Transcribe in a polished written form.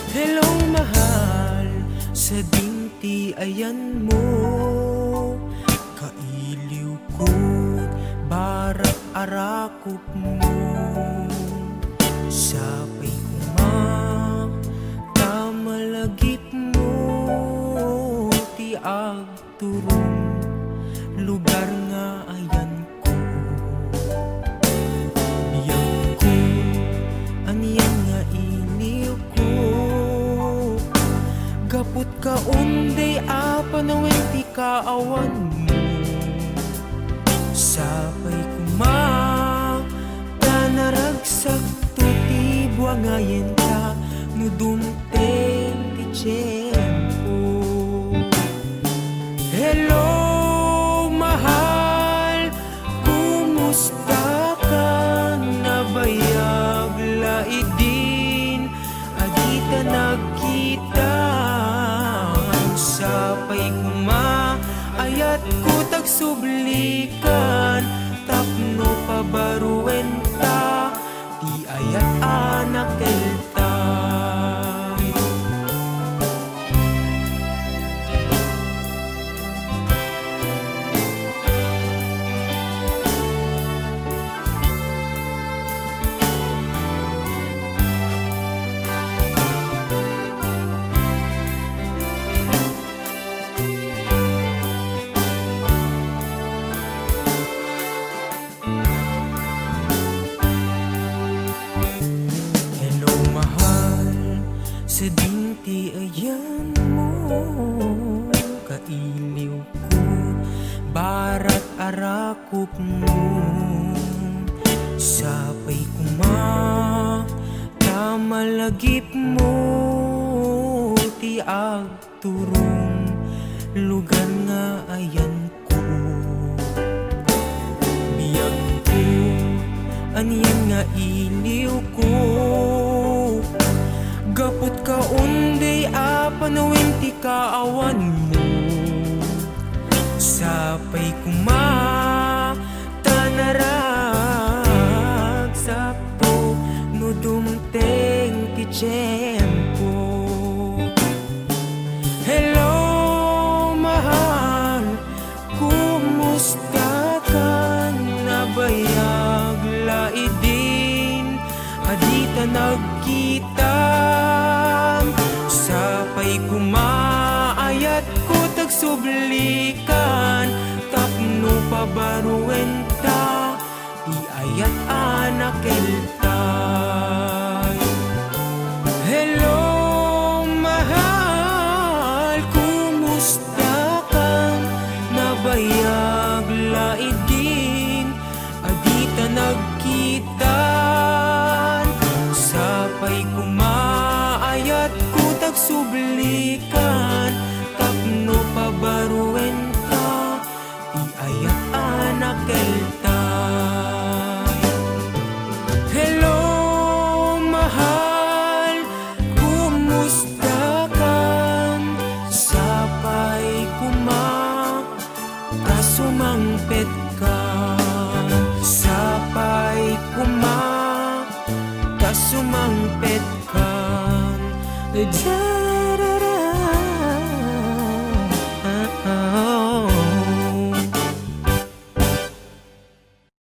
Hello mahal, sa dinti ayan mo, kailiw ko't barat arakop mo. Sapay kumak, tamalagip mo, tiag turong lugar nga ayan ko. Biyag ko, aniyan nga iliw ko, gapot ka unday apanawen ti kaawan mo. Sapay kumak, tanaragsak to ti buangayen ka, no dumteng ti tiyempo. Hello mahal, kumusta ka? Nabayag laidin, agita nagkita. Sapay kuma, ayat ko tagsublikan, tapno pabaruen ta, ti ayat anak elta. Sa dinti ayan mo, kailiw ko, barat arakop mo. Sapay kumak, tamalagip mo, tiag turong lugar nga ayan ko. Biyag ko, aniyan nga iliw ko, gapot ka unday apanawin ti kaawan mo. Sapay kuma, tanarag sakto, no dumteng ti tiyempo. Hello mahal, kumusta ka? Nabayag laidin, adita nagkita. Sapay kumaayat ko tagsublikan, tapno pabaruen ta, ti ayat anak eltay. Hello mahal, kumusta ka? Nabayag laidin, adita nagkita. Sapay kumaayat ko tagsublikan, tapno pabaruen ta, ti ayat anak eltay. Hello mahal, kumusta ka? Sapay kumak, kasumangpet ka. Sapay kumak, kasumangpet ka.